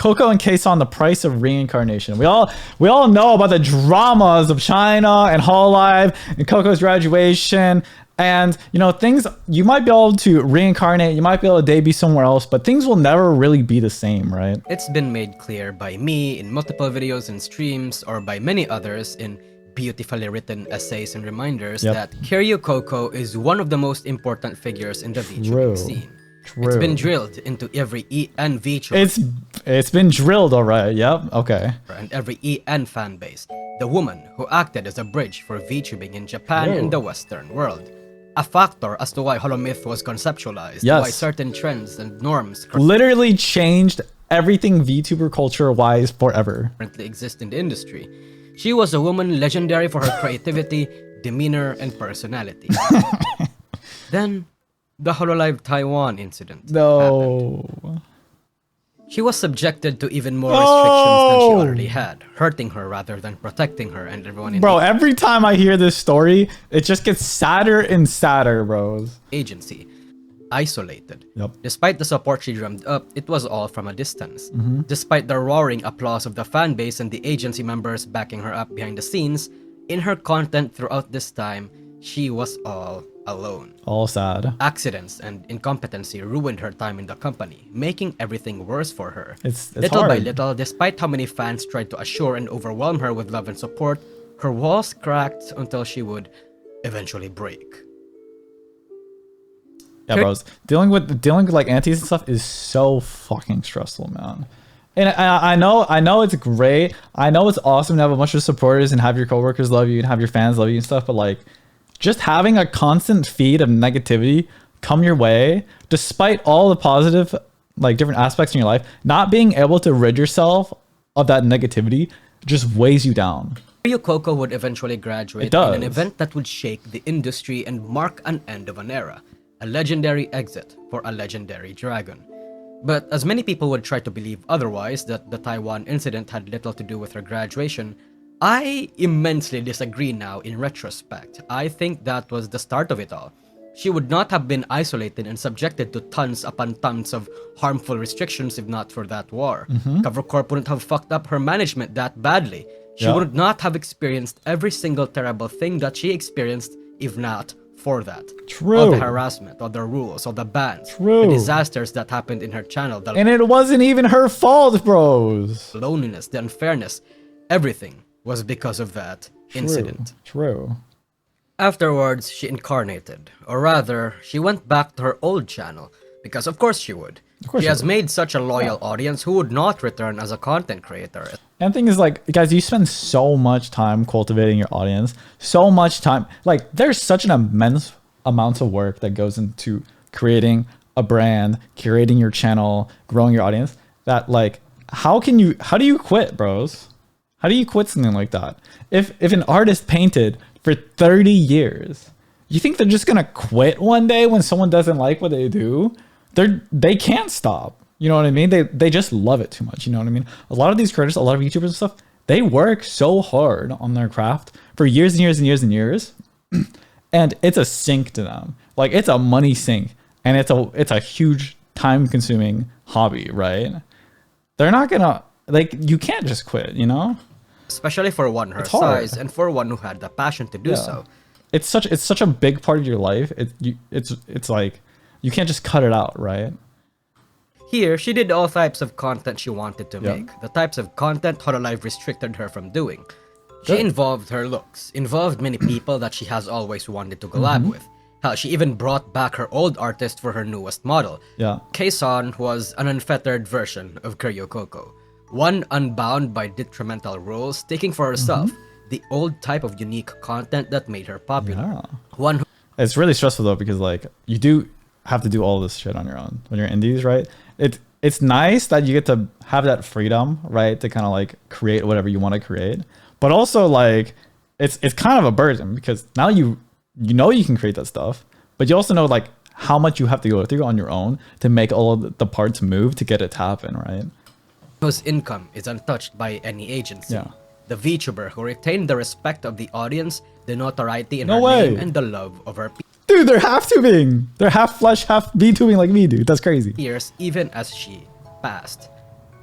Coco and Kson, the price of reincarnation. We all know about the dramas of China and Hololive and Coco's graduation. And, you know, things, you might be able to reincarnate, you might be able to debut somewhere else, but things will never really be the same, right? It's been made clear by me in multiple videos and streams, or by many others in beautifully written essays and reminders, that Kiryu Coco is one of the most important figures in the VTubing scene. It's been drilled into every E and VTuber. It's been drilled, alright. Yep. Okay. And every EN fan base. The woman who acted as a bridge for VTubing in Japan and the Western world. A factor as to why Holomyth was conceptualized, why certain trends and norms literally changed everything VTuber culture-wise forever. Currently exist in the industry. She was a woman legendary for her creativity, demeanor, and personality. Then, the Hololive Taiwan incident happened. She was subjected to even more restrictions than she already had, hurting her rather than protecting her and everyone in Bro, every time I hear this story, it just gets sadder and sadder, bros. Agency. Isolated. Despite the support she drummed up, it was all from a distance. Despite the roaring applause of the fan base and the agency members backing her up behind the scenes, in her content throughout this time, she was all alone. All sad. Accidents and incompetency ruined her time in the company, making everything worse for her. It's little hard. by little, despite how many fans tried to assure and overwhelm her with love and support, her walls cracked until she would eventually break. Yeah, bros. Dealing with like aunties and stuff is so fucking stressful, man. And I know it's great. I know it's awesome to have a bunch of supporters and have your coworkers love you and have your fans love you and stuff, but like, just having a constant feed of negativity come your way, despite all the positive, like different aspects in your life, not being able to rid yourself of that negativity just weighs you down. Kiryu Coco would eventually graduate in an event that would shake the industry and mark an end of an era, a legendary exit for a legendary dragon. But as many people would try to believe otherwise, that the Taiwan incident had little to do with her graduation, I immensely disagree now in retrospect. I think that was the start of it all. She would not have been isolated and subjected to tons upon tons of harmful restrictions if not for that war. Cover Corp wouldn't have fucked up her management that badly. She would not have experienced every single terrible thing that she experienced if not for that. All the harassment, all the rules, all the bans, the disasters that happened in her channel. And it wasn't even her fault, bros. The loneliness, the unfairness, everything was because of that incident. Afterwards, she incarnated, or rather, she went back to her old channel, because of course she would. She has made such a loyal audience who would not return as a content creator. And the thing is, like, guys, you spend so much time cultivating your audience, so much time. Like, there's such an immense amount of work that goes into creating a brand, curating your channel, growing your audience, that, like, how do you quit, bros? How do you quit something like that? If an artist painted for 30 years, you think they're just gonna quit one day when someone doesn't like what they do? They can't stop. You know what I mean? They just love it too much. You know what I mean? A lot of these creators, a lot of YouTubers and stuff, they work so hard on their craft for years and years and years and years, and it's a sink to them. Like, it's a money sink, and it's a huge time-consuming hobby, right? They're not gonna, like, you can't just quit, you know? Especially for one her size and for one who had the passion to do so. It's such a big part of your life. It's like you can't just cut it out, right? Here, she did all types of content she wanted to make. The types of content Hololive restricted her from doing. She involved her looks, involved many people that she has always wanted to collab with. Hell, she even brought back her old artist for her newest model. Kson was an unfettered version of Kiryu Coco. One unbound by detrimental rules, taking for herself the old type of unique content that made her popular. It's really stressful though, because like you do have to do all this shit on your own when you're indies, right? It's nice that you get to have that freedom, right, to kind of like create whatever you want to create, but also like it's kind of a burden, because now you know you can create that stuff, but you also know like how much you have to go through on your own to make all of the parts move to get it to happen, right? Whose income is untouched by any agency. The VTuber who retained the respect of the audience, the notoriety in her name, and the love of her people. Dude, they're half flesh, half VTubing like me, dude. That's crazy. Years, even as she passed.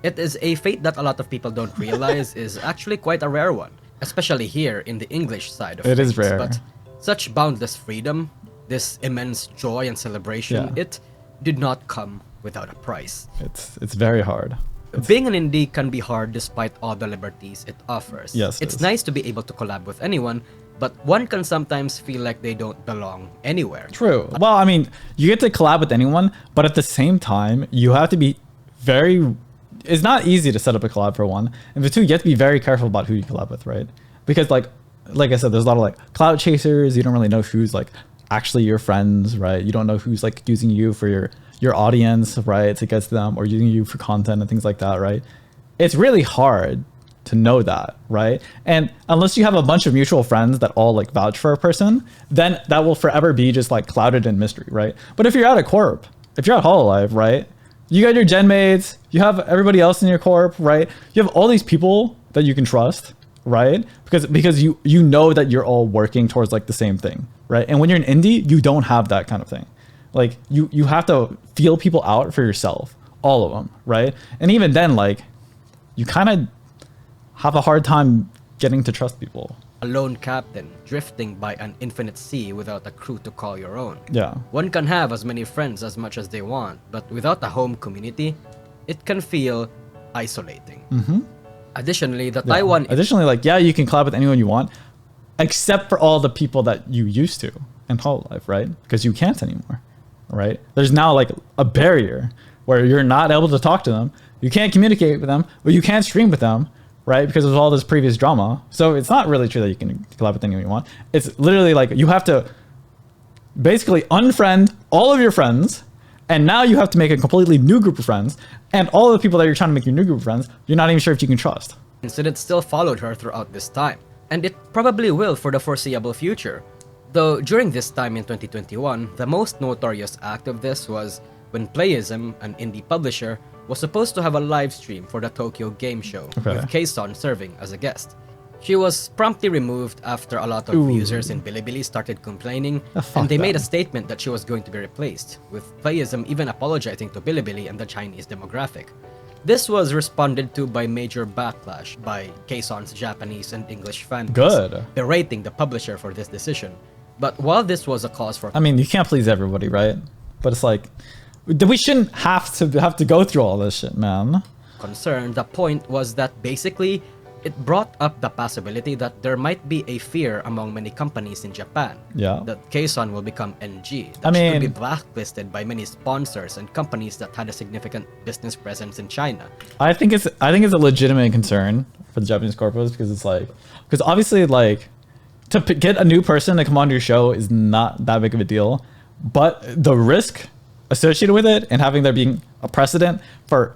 It is a fate that a lot of people don't realize is actually quite a rare one, especially here in the English side of things. It is rare. But such boundless freedom, this immense joy and celebration, it did not come without a price. It's very hard. Being an indie can be hard despite all the liberties it offers. Yes, it's nice to be able to collab with anyone, but one can sometimes feel like they don't belong anywhere. True. Well, I mean, you get to collab with anyone, but at the same time, you have to be very... It's not easy to set up a collab for one. And for two, you have to be very careful about who you collab with, right? Because like I said, there's a lot of like cloud chasers. You don't really know who's like actually your friends, right? You don't know who's like using you for your audience, right, to get to them, or using you for content and things like that, right? It's really hard to know that, right? And unless you have a bunch of mutual friends that all like vouch for a person, then that will forever be just like clouded in mystery, right? But if you're at a corp, if you're at Hololive, right, you got your gen mates, you have everybody else in your corp, right? You have all these people that you can trust, right? Because you know that you're all working towards like the same thing, right? And when you're an indie, you don't have that kind of thing. Like you have to feel people out for yourself, all of them, right? And even then, like you kind of have a hard time getting to trust people. A lone captain drifting by an infinite sea without a crew to call your own. Yeah. One can have as many friends as much as they want, but without a home community, it can feel isolating. Additionally, Additionally, like, yeah, you can collab with anyone you want, except for all the people that you used to in Hololive, right? Because you can't anymore, right? There's now like a barrier where you're not able to talk to them. You can't communicate with them, or you can't stream with them, right? Because of all this previous drama. So it's not really true that you can collab with anyone you want. It's literally like you have to basically unfriend all of your friends, and now you have to make a completely new group of friends, and all of the people that you're trying to make your new group of friends, you're not even sure if you can trust. Incident still followed her throughout this time, and it probably will for the foreseeable future. Though during this time in 2021, the most notorious act of this was when Playism, an indie publisher, was supposed to have a live stream for the Tokyo Game Show, with Kson serving as a guest. She was promptly removed after a lot of users in Bilibili started complaining, and they made a statement that she was going to be replaced, with Playism even apologizing to Bilibili and the Chinese demographic. This was responded to by major backlash by Kson's Japanese and English fanbase, berating the publisher for this decision. But while this was a cause for... I mean, you can't please everybody, right? But it's like, we shouldn't have to go through all this shit, man. Concern, the point was that basically, it brought up the possibility that there might be a fear among many companies in Japan that Kson will become NG, that she could be blacklisted by many sponsors and companies that had a significant business presence in China. I think it's a legitimate concern for the Japanese corporates, because obviously like to get a new person to come onto your show is not that big of a deal, but the risk associated with it and having there being a precedent for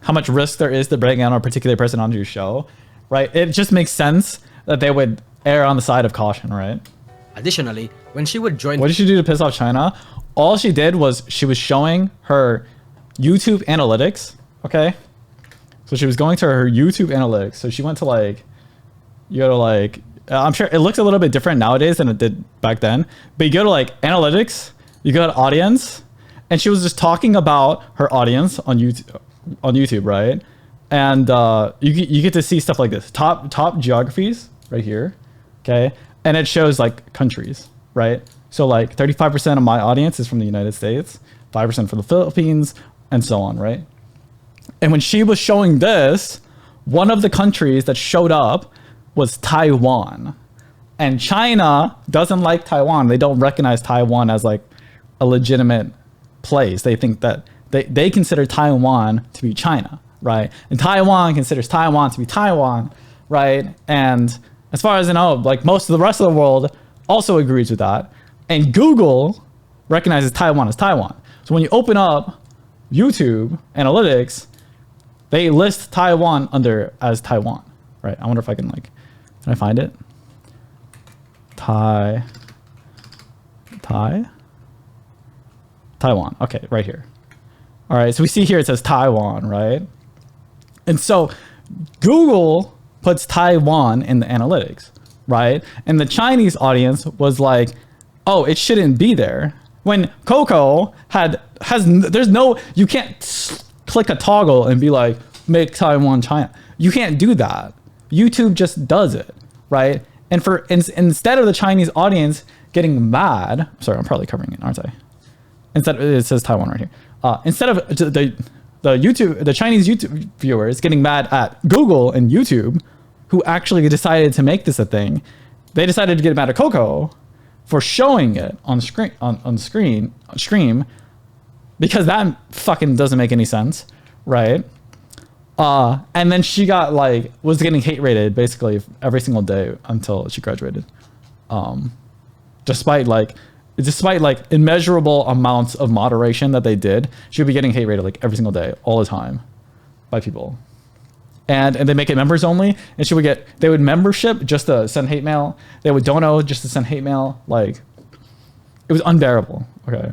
how much risk there is to bring on a particular person onto your show, right? It just makes sense that they would err on the side of caution, right? Additionally, when she would join... What did she do to piss off China? All she did was she was showing her YouTube analytics, okay? So she was going to her YouTube analytics. So she went to like, you go to like, I'm sure it looks a little bit different nowadays than it did back then, but you go to like analytics, you go to audience, and she was just talking about her audience on YouTube, right? And you get to see stuff like this. Top geographies right here, okay? And it shows like countries, right? So like 35% of my audience is from the United States, 5% from the Philippines, and so on, right? And when she was showing this, one of the countries that showed up was Taiwan. And China doesn't like Taiwan. They don't recognize Taiwan as like a legitimate place. They think that they consider Taiwan to be China, right? And Taiwan considers Taiwan to be Taiwan, right? And as far as I know, like most of the rest of the world also agrees with that. And Google recognizes Taiwan as Taiwan. So when you open up YouTube analytics, they list Taiwan as Taiwan, right? I wonder if I can can I find it? Taiwan. Okay, right here. All right, so we see here it says Taiwan, right? And so Google puts Taiwan in the analytics, right? And the Chinese audience was like, oh, it shouldn't be there. When Coco there's no, you can't click a toggle and be like, make Taiwan China. You can't do that. YouTube just does it, right? And instead of the Chinese audience getting mad, sorry, I'm probably covering it, aren't I? Instead, it says Taiwan right here. Instead of the Chinese YouTube viewers getting mad at Google and YouTube, who actually decided to make this a thing, they decided to get mad at Coco for showing it on stream, because that fucking doesn't make any sense, right? And then she got was getting hate rated basically every single day until she graduated. Despite immeasurable amounts of moderation that they did, she would be getting hate rated every single day, all the time, by people. And they make it members only, and they would membership just to send hate mail. They would dono just to send hate mail. It was unbearable. Okay.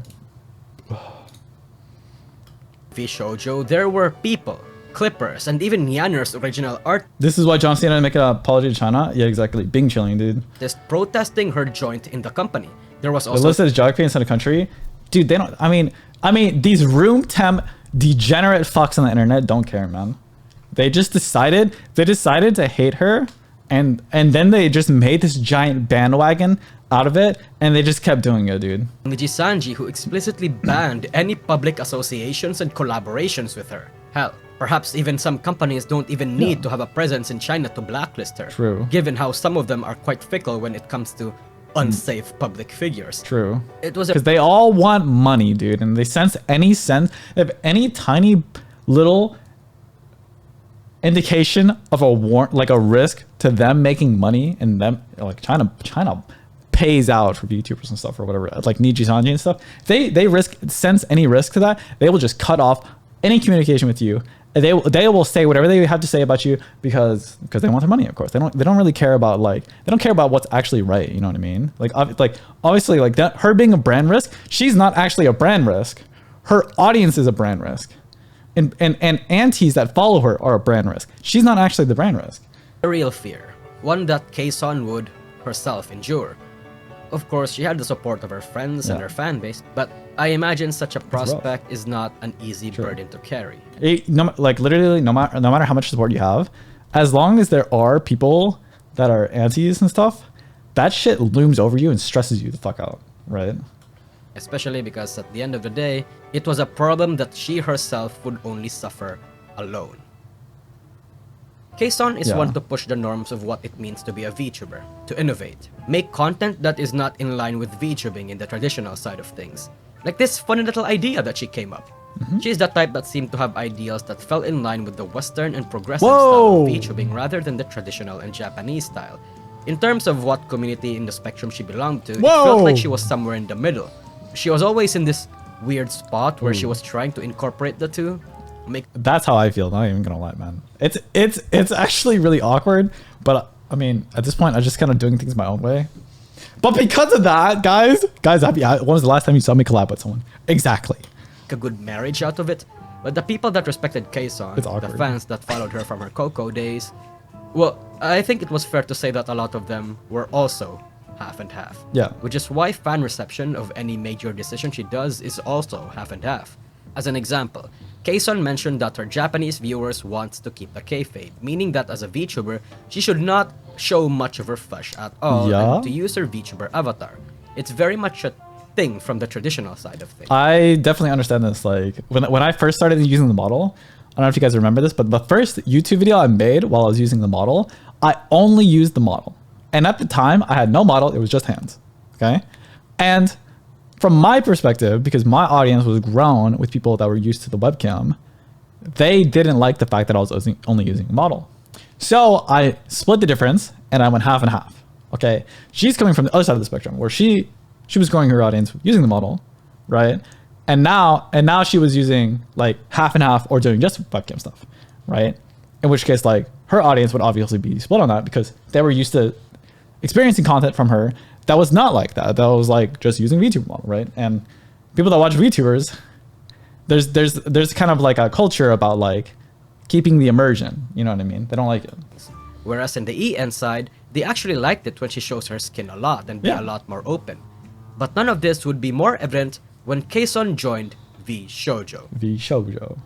V Shoujo, there were people, clippers, and even Yanner's original art. This is why John Cena make an apology to China. Yeah, exactly. Bing chilling, dude. Just protesting her joint in the company. There was also listed as geography inside the country. Dude, they don't. I mean, these room temp degenerate fucks on the internet don't care, man. They decided to hate her, and then they just made this giant bandwagon out of it, and they just kept doing it, dude. Nijisanji, who explicitly banned any public associations and collaborations with her. Hell, perhaps even some companies don't even need to have a presence in China to blacklist her. True. Given how some of them are quite fickle when it comes to unsafe public figures. True. It was because they all want money, dude, and they sense if any tiny little indication of a risk to them making money, and them China pays out for VTubers and stuff or whatever, like Nijisanji and stuff. They sense any risk to that, they will just cut off any communication with you. They will say whatever they have to say about you because they want their money, of course. They don't really care about they don't care about what's actually right. You know what I mean? Obviously that her being a brand risk, she's not actually a brand risk. Her audience is a brand risk. And aunties that follow her are a brand risk. She's not actually the brand risk. A real fear, one that Kson would herself endure. Of course, she had the support of her friends and her fan base, but I imagine such a prospect is not an easy burden to carry. Literally, no matter how much support you have, as long as there are people that are aunties and stuff, that shit looms over you and stresses you the fuck out, right? Especially because at the end of the day, it was a problem that she herself would only suffer alone. Kson is one to push the norms of what it means to be a VTuber, to innovate, make content that is not in line with VTubing in the traditional side of things. Like this funny little idea that she came up. She's the type that seemed to have ideals that fell in line with the Western and progressive style of VTubing rather than the traditional and Japanese style. In terms of what community in the spectrum she belonged to, it felt like she was somewhere in the middle. She was always in this weird spot where she was trying to incorporate the two. That's how I feel, not even gonna lie, man. It's actually really awkward, but I mean, at this point, I'm just kind of doing things my own way. But because of that, guys, when was the last time you saw me collab with someone? Exactly. A good marriage out of it. But the people that respected Kson, the fans that followed her from her Coco days, well, I think it was fair to say that a lot of them were also half and half. Yeah. Which is why fan reception of any major decision she does is also half and half. As an example, Kson mentioned that her Japanese viewers want to keep the kayfabe, meaning that as a VTuber, she should not show much of her flesh at all and to use her VTuber avatar. It's very much a thing from the traditional side of things. I definitely understand this. Like when I first started using the model, I don't know if you guys remember this, but the first YouTube video I made while I was using the model, I only used the model. And at the time, I had no model, it was just hands. Okay? And from my perspective, because my audience was grown with people that were used to the webcam, they didn't like the fact that I was only using a model. So I split the difference and I went half and half. Okay? She's coming from the other side of the spectrum where she was growing her audience using the model, right? And now she was using like half and half or doing just webcam stuff, right? In which case, like her audience would obviously be split on that because they were used to experiencing content from her that was not like that. That was like just using VTuber model, right? And people that watch VTubers, there's kind of like a culture about like keeping the immersion. You know what I mean? They don't like it. Whereas in the EN side, they actually liked it when she shows her skin a lot and be a lot more open. But none of this would be more evident when Kson joined V Shoujo.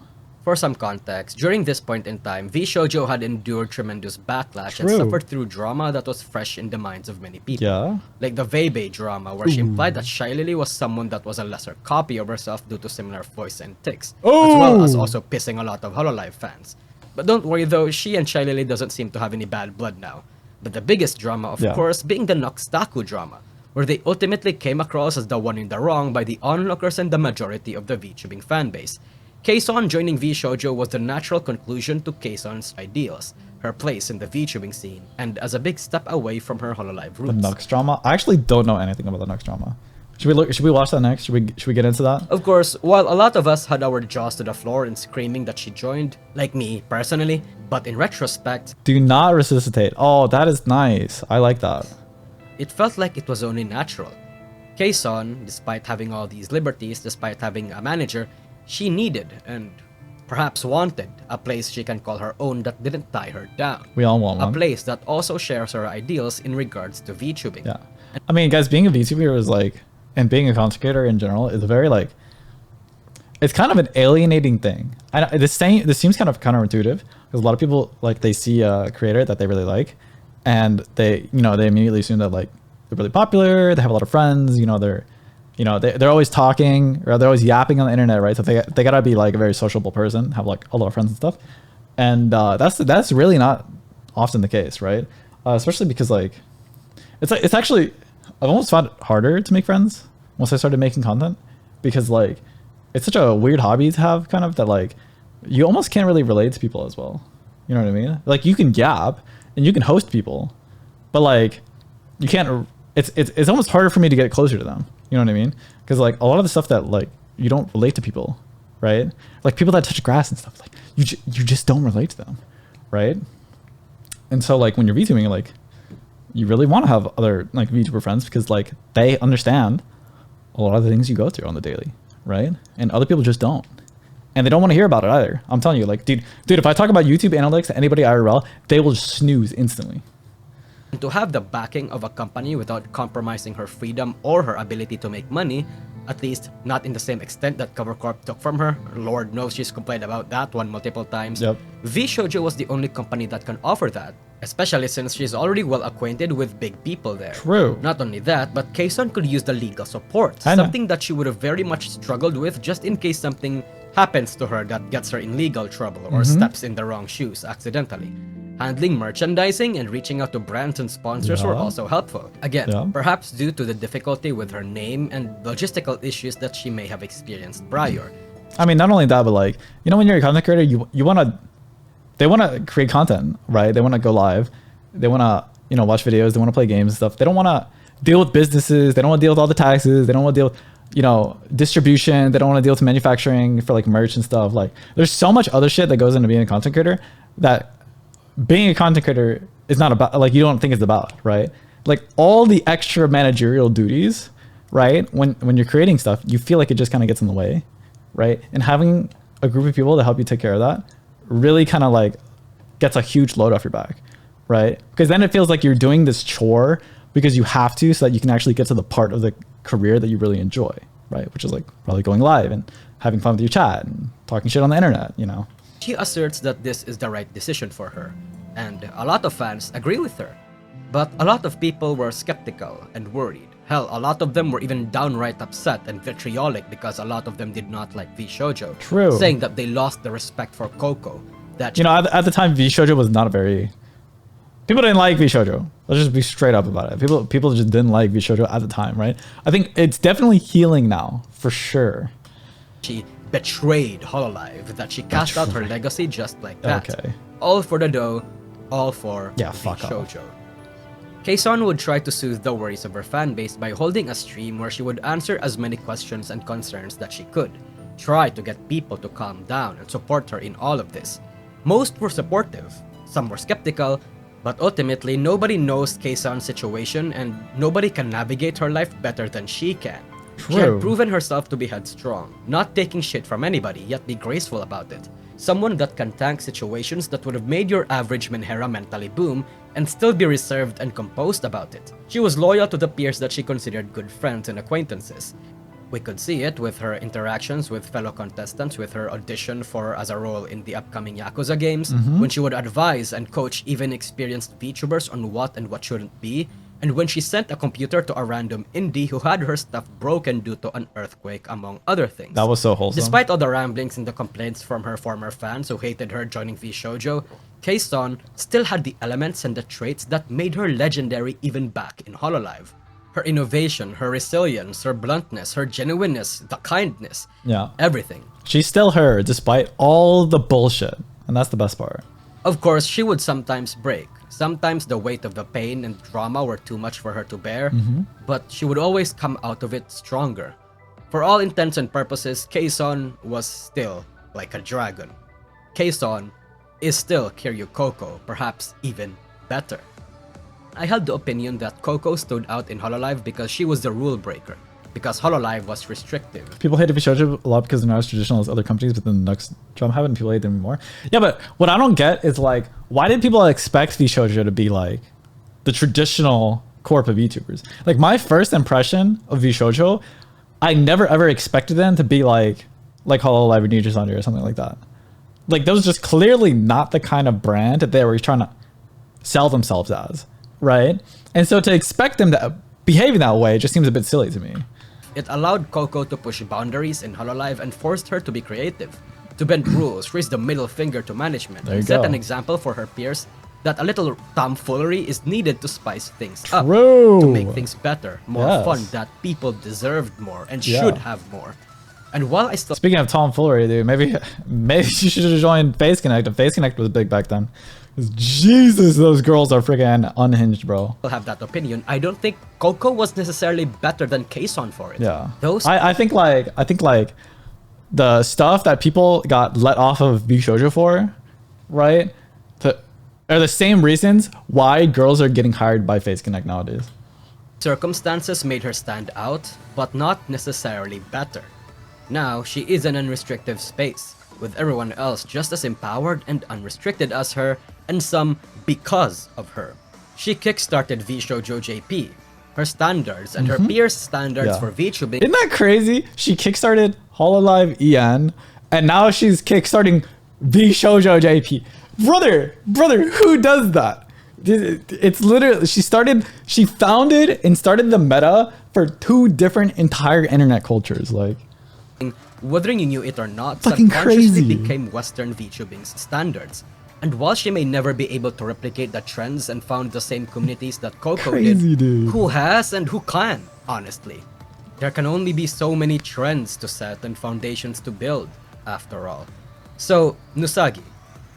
For some context, during this point in time, V-shoujo had endured tremendous backlash and True. suffered through drama that was fresh in the minds of many people. Yeah. Like the Veibai drama, where she implied that Shy Lily was someone that was a lesser copy of herself due to similar voice and tics, as well as also pissing a lot of Hololive fans. But don't worry though, she and Shy Lily doesn't seem to have any bad blood now. But the biggest drama, of course, being the Noxtaku drama, where they ultimately came across as the one in the wrong by the onlookers and the majority of the VTubing fanbase. Kson joining V-shoujo was the natural conclusion to Kson's ideals, her place in the VTubing scene, and as a big step away from her Hololive roots. The Nux drama? I actually don't know anything about the Nux drama. Should we watch that next? Should we get into that? Of course, while a lot of us had our jaws to the floor in screaming that she joined, like me personally, but in retrospect, do not resuscitate. Oh, that is nice. I like that. It felt like it was only natural. Kson, despite having all these liberties, despite having a manager, she needed, and perhaps wanted, a place she can call her own that didn't tie her down. We all want one. A place that also shares her ideals in regards to VTubing. Yeah. I mean, guys, being a VTuber is like, and being a content creator in general is a very like, it's kind of an alienating thing. This seems kind of counterintuitive because a lot of people like they see a creator that they really like, and they immediately assume that like they're really popular, they have a lot of friends, they're always talking or they're always yapping on the internet, right? So they gotta be like a very sociable person, have like a lot of friends and stuff, and that's really not often the case, right? Especially because like it's actually I've almost found it harder to make friends once I started making content because like it's such a weird hobby to have kind of that like you almost can't really relate to people as well. You know what I mean? Like you can yap and you can host people, but like you can't. It's almost harder for me to get closer to them. You know what I mean? Because like a lot of the stuff that like you don't relate to people, right? Like people that touch grass and stuff, like you just don't relate to them, right? And so like when you're VTubing, like you really want to have other like VTuber friends because like they understand a lot of the things you go through on the daily, right? And other people just don't. And they don't want to hear about it either. I'm telling you, like, dude, if I talk about YouTube analytics to anybody IRL, they will just snooze instantly. And to have the backing of a company without compromising her freedom or her ability to make money, at least not in the same extent that Cover Corp took from her, Lord knows she's complained about that one multiple times, yep. V-shoujo was the only company that can offer that, especially since she's already well acquainted with big people there. True. Not only that, but Kson could use the legal support, something that she would have very much struggled with just in case something happens to her that gets her in legal trouble or steps in the wrong shoes accidentally. Handling merchandising and reaching out to brands and sponsors were also helpful. Again, perhaps due to the difficulty with her name and logistical issues that she may have experienced prior. I mean, not only that, but like, when you're a content creator, they want to create content, right? They want to go live. They want to, watch videos. They want to play games and stuff. They don't want to deal with businesses. They don't want to deal with all the taxes. They don't want to deal with distribution. They don't want to deal with manufacturing for like merch and stuff. Like there's so much other shit that goes into being a content creator that being a content creator is not about, like, you don't think it's about, right? Like all the extra managerial duties, right? When you're creating stuff, you feel like it just kind of gets in the way, right? And having a group of people to help you take care of that really kind of like gets a huge load off your back, right? Because then it feels like you're doing this chore because you have to, so that you can actually get to the part of the career that you really enjoy, right? Which is like probably going live and having fun with your chat and talking shit on the internet, She asserts that this is the right decision for her, and a lot of fans agree with her. But a lot of people were skeptical and worried. Hell, a lot of them were even downright upset and vitriolic because a lot of them did not like V-shoujo. True. Saying that they lost the respect for Coco. That at the time, V-shoujo was not a very... People didn't like V-shoujo. Let's just be straight up about it. People just didn't like V-shoujo at the time, right? I think it's definitely healing now, for sure. She betrayed Hololive, that she cast out her legacy just like that. Okay. All for the dough, all for fuck V-shoujo. Kson would try to soothe the worries of her fanbase by holding a stream where she would answer as many questions and concerns that she could. Try to get people to calm down and support her in all of this. Most were supportive, some were skeptical, but ultimately nobody knows Kson's situation and nobody can navigate her life better than she can. True. She had proven herself to be headstrong, not taking shit from anybody, yet be graceful about it. Someone that can tank situations that would have made your average Menhera mentally boom and still be reserved and composed about it. She was loyal to the peers that she considered good friends and acquaintances. We could see it with her interactions with fellow contestants, with her audition for as a role in the upcoming Yakuza games, when she would advise and coach even experienced VTubers on what and what shouldn't be, and when she sent a computer to a random indie who had her stuff broken due to an earthquake, among other things. That was so wholesome. Despite all the ramblings and the complaints from her former fans who hated her joining VShojo, Kson still had the elements and the traits that made her legendary even back in Hololive. Her innovation, her resilience, her bluntness, her genuineness, the kindness, everything. She's still her, despite all the bullshit. And that's the best part. Of course, she would sometimes break. Sometimes the weight of the pain and drama were too much for her to bear, but she would always come out of it stronger. For all intents and purposes, Kson was still like a dragon. Kson is still Kiryu Coco, perhaps even better. I held the opinion that Coco stood out in Hololive because she was the rule breaker, because Hololive was restrictive. People hate VShojo a lot because they're not as traditional as other companies, but then the next drum have it and people hate them more. Yeah, but what I don't get is like, why did people expect VShojo to be like the traditional corp of VTubers? Like my first impression of VShojo, I never ever expected them to be like Hololive or Ninja Sunday or something like that. Like that was just clearly not the kind of brand that they were trying to sell themselves as, right? And so to expect them to behave in that way just seems a bit silly to me. It allowed Coco to push boundaries in Hololive and forced her to be creative, to bend rules, raise the middle finger to management, and set an example for her peers that a little tomfoolery is needed to spice things up, to make things better, more fun, that people deserved more and should have more. And while I still... Speaking of tomfoolery, dude, maybe you should have joined Face Connect. If Face Connect was big back then. Jesus, those girls are freaking unhinged, bro. Have that opinion. I don't think Coco was necessarily better than Kson for it. Yeah. I think like the stuff that people got let off of VShojo for, right? Are the same reasons why girls are getting hired by Face Connect nowadays. Circumstances made her stand out, but not necessarily better. Now, she is an unrestricted space, with everyone else just as empowered and unrestricted as her, and some because of her. She kickstarted VShojo JP, her standards and her peers' standards for VTubing. Isn't that crazy? She kickstarted Hololive EN, and now she's kickstarting VShojo JP. Brother, who does that? It's literally, she founded and started the meta for two different entire internet cultures, like. Whether you knew it or not, fucking subconsciously crazy. became Western VTubing's standards. And while she may never be able to replicate the trends and found the same communities that Coco did, dude. Who has and who can, honestly? There can only be so many trends to set and foundations to build, after all. So, Nousagi,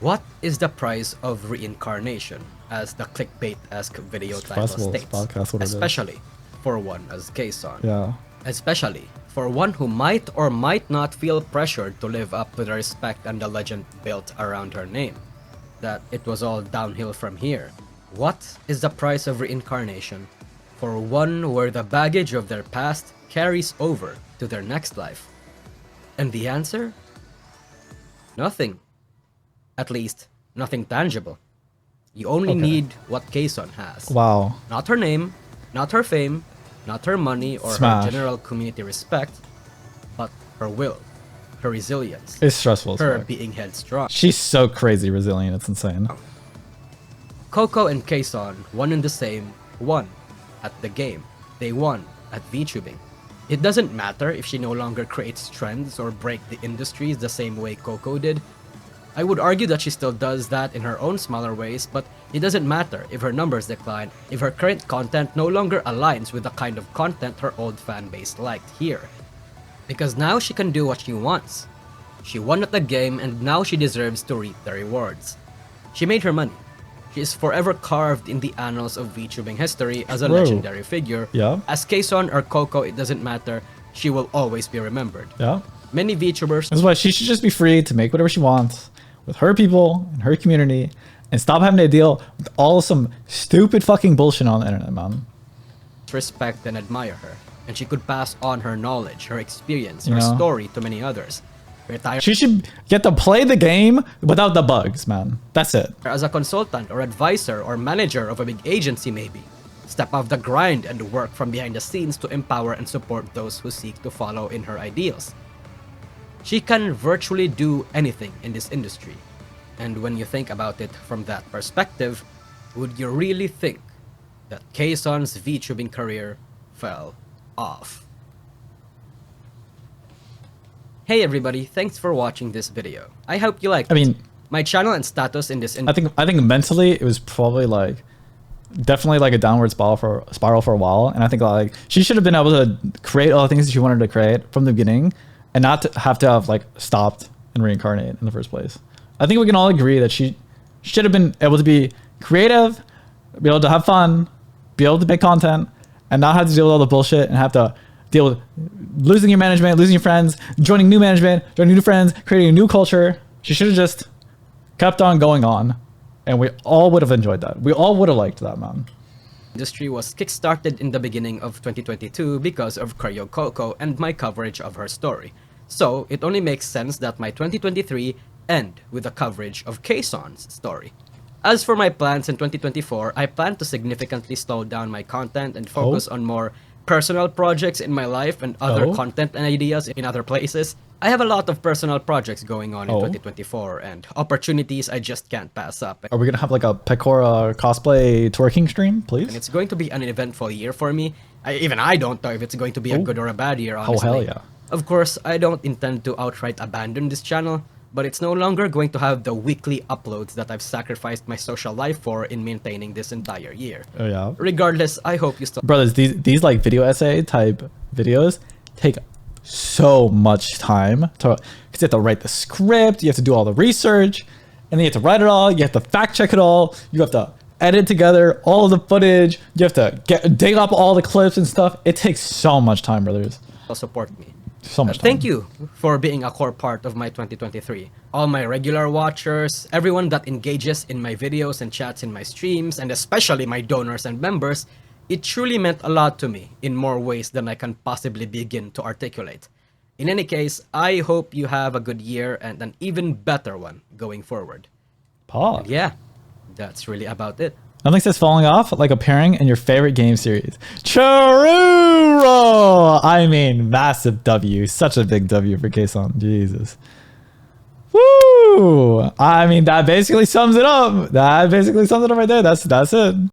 what is the price of reincarnation, as the clickbait-esque video title states? Especially for one as Kson. Yeah. Especially for one who might or might not feel pressured to live up to the respect and the legend built around her name. That it was all downhill from here. What is the price of reincarnation for one where the baggage of their past carries over to their next life? And the answer? Nothing. At least, nothing tangible. You only need what Kson has. Wow. Not her name, not her fame, not her money or her general community respect, but her will, her resilience. It's stressful as her fuck. being headstrong. She's so crazy resilient, it's insane. Coco and Kson, one and the same, won at the game. They won at VTubing. It doesn't matter if she no longer creates trends or break the industries the same way Coco did. I would argue that she still does that in her own smaller ways, but it doesn't matter if her numbers decline, if her current content no longer aligns with the kind of content her old fan base liked here. Because now she can do what she wants. She won at the game and now she deserves to reap the rewards. She made her money. She is forever carved in the annals of VTubing history as a legendary figure. Yeah. As Kson or Coco, it doesn't matter, she will always be remembered. Yeah. Many VTubers... That's why she should just be free to make whatever she wants with her people and her community and stop having to deal with all some stupid fucking bullshit on the internet, man. Respect and admire her, and she could pass on her knowledge, her experience, her story to many others. She should get to play the game without the bugs, man. That's it. As a consultant or advisor or manager of a big agency maybe. step off the grind and work from behind the scenes to empower and support those who seek to follow in her ideals. She can virtually do anything in this industry, and when you think about it from that perspective, would you really think that Kson's VTubing career fell off? Hey everybody, thanks for watching this video. I hope you liked it. My channel and status in this... I think mentally it was probably like definitely like a downward spiral for a while, and I think like she should have been able to create all the things that she wanted to create from the beginning and not to have like stopped and reincarnate in the first place. I think we can all agree that she should have been able to be creative, be able to have fun, be able to make content, and not have to deal with all the bullshit and have to deal with losing your management, losing your friends, joining new management, joining new friends, creating a new culture. She should have just kept on going on, and we all would have enjoyed that. We all would have liked that, man. Industry was kickstarted in the beginning of 2022 because of Coco and my coverage of her story. So it only makes sense that my 2023 end with a coverage of Kson's story. As for my plans in 2024, I plan to significantly slow down my content and focus on more personal projects in my life and other content and ideas in other places. I have a lot of personal projects going on in 2024 and opportunities I just can't pass up. Are we gonna have like a Pecora cosplay twerking stream, please? And it's going to be an eventful year for me. Even I don't know if it's going to be a good or a bad year, honestly. Oh, hell yeah. Of course, I don't intend to outright abandon this channel, but it's no longer going to have the weekly uploads that I've sacrificed my social life for in maintaining this entire year. Oh yeah. Regardless, I hope you still... Brothers, these like video essay type videos take so much time because you have to write the script, you have to do all the research, and then you have to write it all, you have to fact check it all, you have to edit together all of the footage, you have to dig up all the clips and stuff. It takes so much time, brothers. Support me. So much time. Thank you for being a core part of my 2023. All my regular watchers, everyone that engages in my videos and chats in my streams, and especially my donors and members, it truly meant a lot to me in more ways than I can possibly begin to articulate. In any case, I hope you have a good year and an even better one going forward. Pause. Yeah, that's really about it. Nothing says falling off like appearing in your favorite game series. Churro! I mean, massive W. Such a big W for Kson. Jesus. Woo! I mean, that basically sums it up. That basically sums it up right there. That's it.